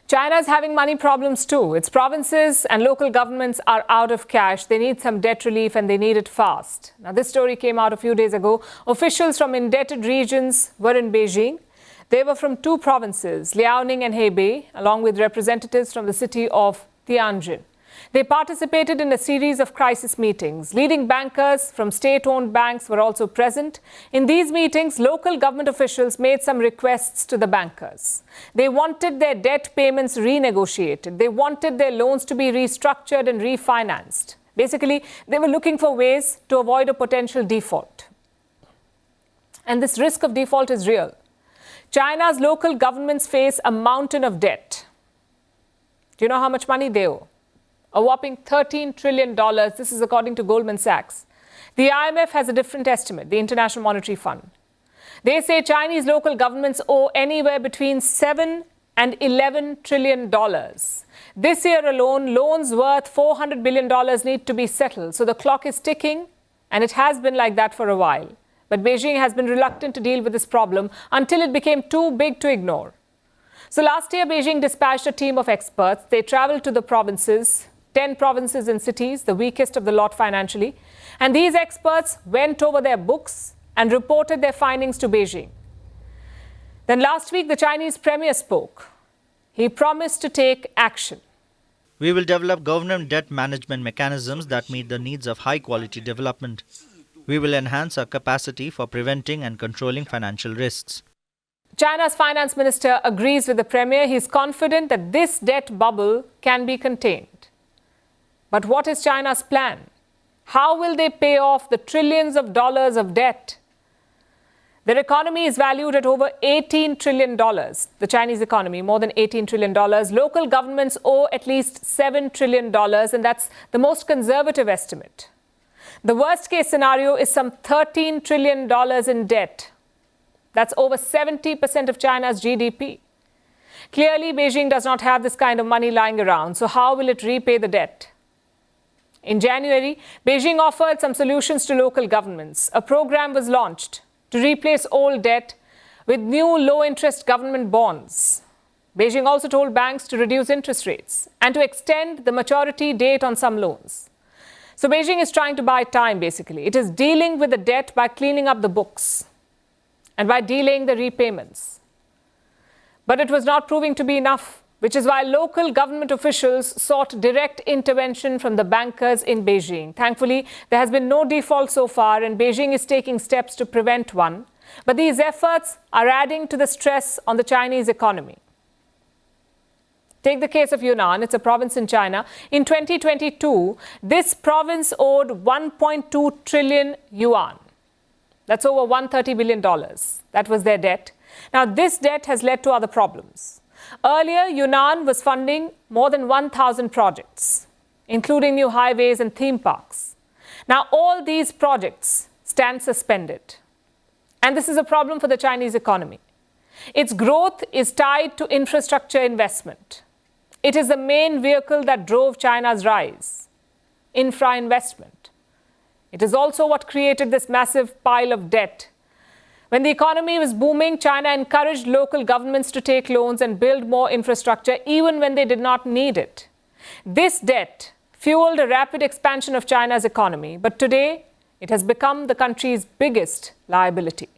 China's having money problems too. Its provinces and local governments are out of cash. They need some debt relief and they need it fast. Now, this story came out a few days ago. Officials from indebted regions were in Beijing. They were from two provinces, Liaoning and Hebei, along with representatives from the city of Tianjin. They participated in a series of crisis meetings. Leading bankers from state-owned banks were also present. In these meetings, local government officials made some requests to the bankers. They wanted their debt payments renegotiated. They wanted their loans to be restructured and refinanced. Basically, they were looking for ways to avoid a potential default. And this risk of default is real. China's local governments face a mountain of debt. Do you know how much money they owe? A whopping $13 trillion. This is according to Goldman Sachs. The IMF has a different estimate, the International Monetary Fund. They say Chinese local governments owe anywhere between $7 and $11 trillion. This year alone, loans worth $400 billion need to be settled. So the clock is ticking, and it has been like that for a while. But Beijing has been reluctant to deal with this problem until it became too big to ignore. So last year, Beijing dispatched a team of experts. They traveled to the provinces, 10 provinces and cities, the weakest of the lot financially. And these experts went over their books and reported their findings to Beijing. Then last week, the Chinese premier spoke. He promised to take action. We will develop government debt management mechanisms that meet the needs of high-quality development. We will enhance our capacity for preventing and controlling financial risks. China's finance minister agrees with the premier. He's confident that this debt bubble can be contained. But what is China's plan? How will they pay off the trillions of dollars of debt? Their economy is valued at over $18 trillion. The Chinese economy, more than $18 trillion. Local governments owe at least $7 trillion, and that's the most conservative estimate. The worst-case scenario is some $13 trillion in debt. That's over 70% of China's GDP. Clearly, Beijing does not have this kind of money lying around. So how will it repay the debt? In January, Beijing offered some solutions to local governments. A program was launched to replace old debt with new low-interest government bonds. Beijing also told banks to reduce interest rates and to extend the maturity date on some loans. So Beijing is trying to buy time, basically. It is dealing with the debt by cleaning up the books and by delaying the repayments. But it was not proving to be enough, which is why local government officials sought direct intervention from the bankers in Beijing. Thankfully, there has been no default so far, and Beijing is taking steps to prevent one. But these efforts are adding to the stress on the Chinese economy. Take the case of Yunnan. It's a province in China. In 2022, this province owed 1.2 trillion yuan. That's over $130 billion. That was their debt. Now, this debt has led to other problems. Earlier, Yunnan was funding more than 1,000 projects, including new highways and theme parks. Now, all these projects stand suspended. And this is a problem for the Chinese economy. Its growth is tied to infrastructure investment. It is the main vehicle that drove China's rise, infra investment. It is also what created this massive pile of debt. When the economy was booming, China encouraged local governments to take loans and build more infrastructure, even when they did not need it. This debt fueled a rapid expansion of China's economy, but today it has become the country's biggest liability.